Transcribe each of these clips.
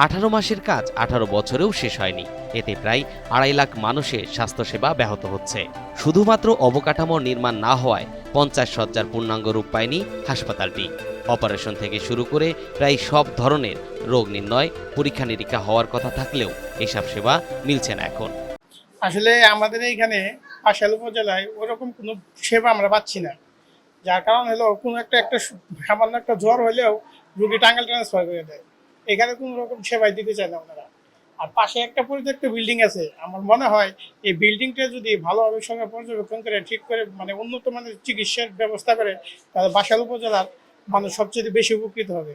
18 মাসের কাজ 18 বছরেও শেষ হয়নি। এতে প্রায় 2.5 লাখ মানুষের স্বাস্থ্যসেবা ব্যাহত হচ্ছে। শুধুমাত্র অবকাঠামোর নির্মাণ না হওয়ায় 50 শয্যার পূর্ণাঙ্গ রূপ পায়নি হাসপাতালটি। অপারেশন থেকে শুরু করে প্রায় সব ধরনের রোগ নির্ণয়, পরীক্ষা নিরীক্ষা হওয়ার কথা থাকলেও এসব সেবা মিলছে না এখন। আসলে আমাদের এইখানে পাশাল উপজেলায় ওরকম কোনো সেবা আমরা পাচ্ছি না। যার কারণ হলো কোনো একটা সামান্য একটা জ্বর হলেও রুগী টাঙ্গাইল ট্রান্সফার করে দেয়। এখানে কোনো রকম সেবাই দিতে চায় না ওনারা। আর পাশে একটা পরিত্যক্ত বিল্ডিং আছে, আমার মনে হয় এই বিল্ডিংটা যদি ভালোভাবে সঙ্গে পর্যবেক্ষণ করে ঠিক করে মানে উন্নত মানের চিকিৎসার ব্যবস্থা করে, তাহলে বাসাইল উপজেলার মানুষ সবচেয়ে বেশি উপকৃত হবে।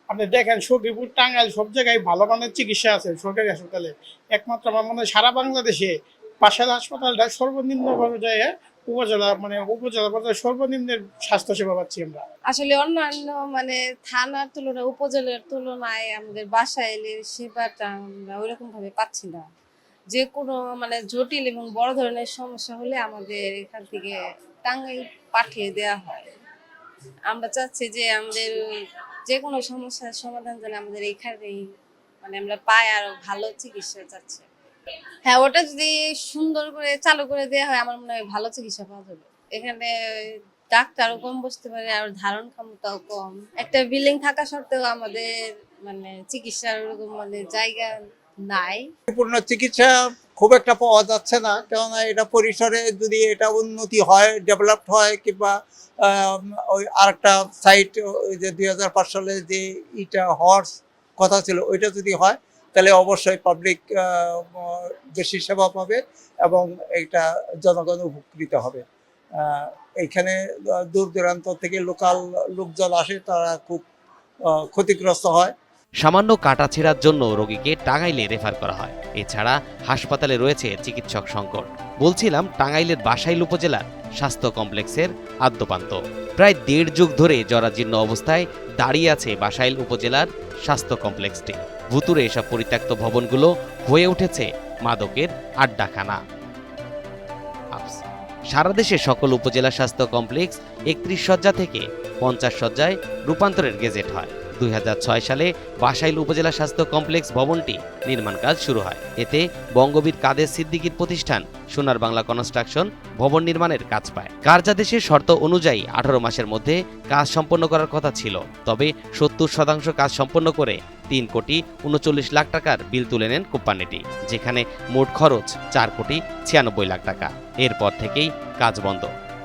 আপনি দেখেন সখীপুর, টাঙ্গাইল সব জায়গায় ভালো মানের চিকিৎসা আছে সরকারি হাসপাতালে। একমাত্র আমার মনে হয় সারা বাংলাদেশে পাশাল হাসপাতালটা সর্বনিম্ন পর্যায়ে উপজেলা পর্যায়ে সর্বনিম্নের স্বাস্থ্যসেবা পাচ্ছি আমরা। আসলে অন্যান্য থানার তুলনায় উপজেলার তুলনায় আমাদের বাসাইলের সেবাটা আমরা ওইরকম ভাবে পাচ্ছি না। যে কোনো জটিল এবং বড় ধরনের সমস্যা হলে আমাদের এখান থেকে টাঙ্গাইল পাঠিয়ে দেওয়া হয়। আমরা চাচ্ছি যে আমাদের যে কোনো সমস্যার সমাধান যেন আমাদের এখানেই আমরা পাই, আরো ভালো চিকিৎসা চাচ্ছি। হ্যাঁ, ওটা যদি সুন্দর করে চালু করে দেওয়া হয় আমার মনে হয় ভালো চিকিৎসা পাওয়া যাবে। এখানে ডাক্তারও কম বসতে পারে আর ধারণ ক্ষমতাও কম। একটা বিল্ডিং থাকা সত্ত্বেও আমাদের চিকিৎসার ওরকম জায়গা নাই। পূর্ণ চিকিৎসা খুব একটা পাওয়া যাচ্ছে না, কেননা এটা পরিসরে যদি এটা উন্নতি হয়, ডেভেলপড হয়, কিংবা ওই আরেকটা সাইট, ওই যে 2005 সালে যে ইটা হওয়ার কথা ছিল ওইটা যদি হয়, তাহলে অবশ্যই পাবলিক বেশি সেবা পাবে এবং এটা জনগণ উপকৃত হবে। এইখানে দূর দূরান্ত থেকে লোকাল লোকজন আসে, তারা খুব ক্ষতিগ্রস্ত হয়। সামান্য কাটাছেঁড়ার জন্য রোগীকে টাঙ্গাইলে রেফার করা হয়। এছাড়া হাসপাতালে রয়েছে চিকিৎসক সংকট। বলছিলাম টাঙ্গাইলের বাসাইল উপজেলার স্বাস্থ্য কমপ্লেক্সের আদ্যপান্ত। প্রায় 1.5 যুগ ধরে জরাজীর্ণ অবস্থায় দাঁড়িয়ে আছে বাসাইল উপজেলার স্বাস্থ্য কমপ্লেক্সটি। ভুতুড়ে এসব পরিত্যক্ত ভবনগুলো হয়ে উঠেছে মাদকের আড্ডাখানা। সারা দেশে সকল উপজেলা স্বাস্থ্য কমপ্লেক্স 31 শয্যা থেকে 50 শয্যায় রূপান্তরের গেজেট হয়। 2006 সালে বাসাইল উপজেলা স্বাস্থ্য কমপ্লেক্স ভবনটি নির্মাণ কাজ শুরু হয়। এতে বঙ্গবীর কাদের সিদ্দিকীর প্রতিষ্ঠান সোনার বাংলা কনস্ট্রাকশন ভবন নির্মাণের কাজ পায়। কার্যাদেশের শর্ত অনুযায়ী 18 মাসের মধ্যে কাজ সম্পন্ন করার কথা ছিল, তবে 70% কাজ সম্পন্ন করে 3,39 লাখ টাকার বিল তুলে নেন কোম্পানিটি, যেখানে মোট খরচ 4,96 লাখ টাকা। এরপর থেকেই কাজ বন্ধ,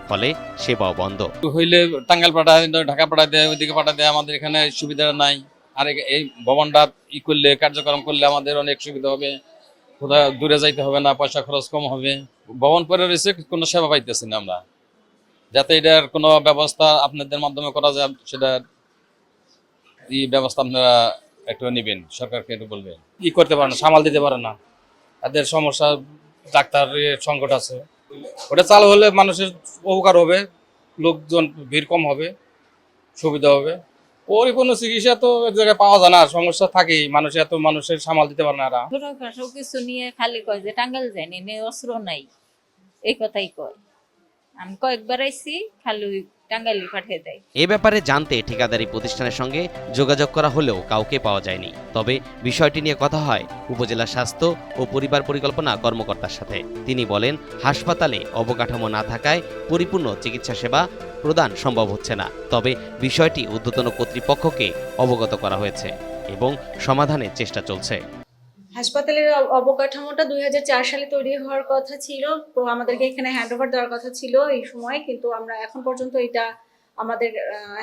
ফলে সেবাও বন্ধ। হইলে টাঙ্গাইল পাঠায়, ঢাকা পাঠায় দেয়, ওইদিকে পাঠায় দেয়, আমাদের এখানে সুবিধা নাই। আর এই ভবনটা করলে, কার্যক্রম করলে আমাদের অনেক সুবিধা হবে, কোথাও দূরে যাইতে হবে না, পয়সা খরচ কম হবে। ভবন পরে রয়েছে, কোনো সেবা পাইতেছি না আমরা। যাতে এটার কোনো ব্যবস্থা আপনাদের মাধ্যমে করা যায়, সেটা এই ব্যবস্থা আপনারা একটু নেবেন, সরকারকে একটু বলবেন। করতে পারে না, সামাল দিতে পারে না, তাদের সমস্যা, ডাক্তারের সংকট আছে। ওটা চালু হলে মানুষের উপকার হবে, লোকজন ভিড় কম হবে, সুবিধা হবে। পরিপূর্ণ চিকিৎসা তো এক জায়গায় পাওয়া যায় না, সমস্যা থাকেই, মানুষের সামাল দিতে পারে না। ছোটখাটো কিছু নিয়ে খালি কয় যে টাঙ্গাইল যায়নি, অস্ত্র নাই, এই কথাই কয়। আমি কয়েকবার আইছি, খালি টাঙ্গাইল পাঠিয়ে দেয়। এ ব্যাপারে জানতে ঠিকাদারি প্রতিষ্ঠানের সঙ্গে যোগাযোগ করা হলেও কাউকে পাওয়া যায়নি। তবে বিষয়টি নিয়ে কথা হয় উপজেলা স্বাস্থ্য ও পরিবার পরিকল্পনা কর্মকর্তার সাথে। তিনি বলেন, হাসপাতালে অবকাঠামো না থাকায় পরিপূর্ণ চিকিৎসা সেবা প্রদান সম্ভব হচ্ছে না। তবে বিষয়টি ঊর্ধ্বতন কর্তৃপক্ষকে অবগত করা হয়েছে এবং সমাধানের চেষ্টা চলছে। হাসপাতালের অবকাঠামোটা 2004 সালে তৈরি হওয়ার কথা ছিল, তো আমাদেরকে এখানে হ্যান্ডওভার দেওয়ার কথা ছিল এই সময়, কিন্তু আমরা এখন পর্যন্ত এটা আমাদের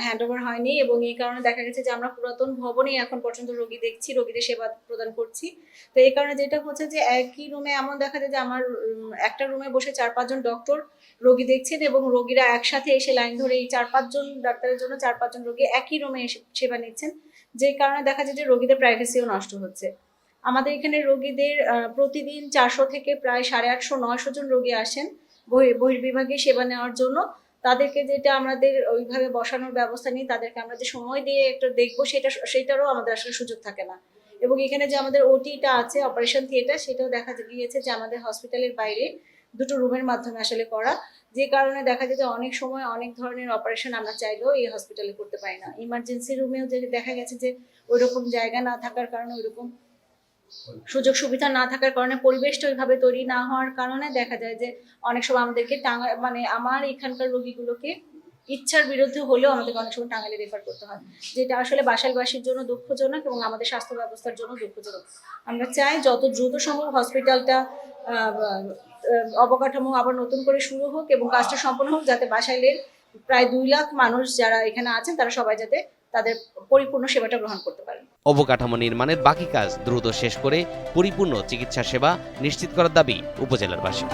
হ্যান্ডওভার হয়নি, এবং এই কারণে দেখা গেছে যে আমরা পুরাতন ভবনেই এখন পর্যন্ত রোগী দেখছি, রোগীদের সেবা প্রদান করছি। তো এই কারণে যেটা হচ্ছে যে একই রুমে এমন দেখা যায় যে আমার একটা রুমে বসে 4-5 জন ডক্টর রোগী দেখছেন, এবং রোগীরা একসাথে এসে লাইন ধরে এই 4-5 জন ডাক্তারের জন্য 4-5 জন রোগী একই রুমে এসে সেবা নিচ্ছেন, যে কারণে দেখা যায় যে রোগীদের প্রাইভেসিও নষ্ট হচ্ছে। আমাদের এখানে রোগীদের প্রতিদিন 400 থেকে প্রায় 850-900 জন রোগী আসেন বহির্বিভাগে সেবা নেওয়ার জন্য। তাদেরকে যেটা আমাদের ওইভাবে বসানোর ব্যবস্থা নেই, তাদেরকে আমরা যে সময় দিয়ে একটু দেখবো সেটারও আমাদের আসলে সুযোগ থাকে না। এবং এখানে যে আমাদের ওটিটা আছে, অপারেশন থিয়েটার, সেটাও দেখা গিয়েছে যে আমাদের হসপিটালের বাইরে, দুটো রুমের মাধ্যমে আসলে করা, যে কারণে দেখা যায় যে অনেক সময় অনেক ধরনের অপারেশন আমরা চাইলেও এই হসপিটালে করতে পারি না। ইমার্জেন্সি রুমেও যে দেখা গেছে যে ওইরকম জায়গা না থাকার কারণে, ওইরকম সুযোগ সুবিধা না থাকার কারণে, পরিবেশটা ওইভাবে তৈরি না হওয়ার কারণে দেখা যায় যে অনেক সময় আমাদেরকে মানে আমার এখানকার রোগীগুলোকে ইচ্ছার বিরুদ্ধে হলেও আমাদেরকে অনেক সময় টাঙ্গাইলে রেফার করতে হয়, যেটা আসলে বাসাইলবাসীর জন্য দুঃখজনক এবং আমাদের স্বাস্থ্য ব্যবস্থার জন্য দুঃখজনক। আমরা চাই যত দ্রুত সম্ভব হসপিটালটা অবকাঠামো আবার নতুন করে শুরু হোক এবং কাজটা সম্পন্ন হোক, যাতে বাসাইলের প্রায় 2 লাখ মানুষ যারা এখানে আছেন তারা সবাই যাতে তাদের পরিপূর্ণ সেবাটা গ্রহণ করতে পারেন। অবকাঠামো নির্মাণের বাকি কাজ দ্রুত শেষ করে পরিপূর্ণ চিকিৎসা সেবা নিশ্চিত করার দাবি উপজেলাবাসী।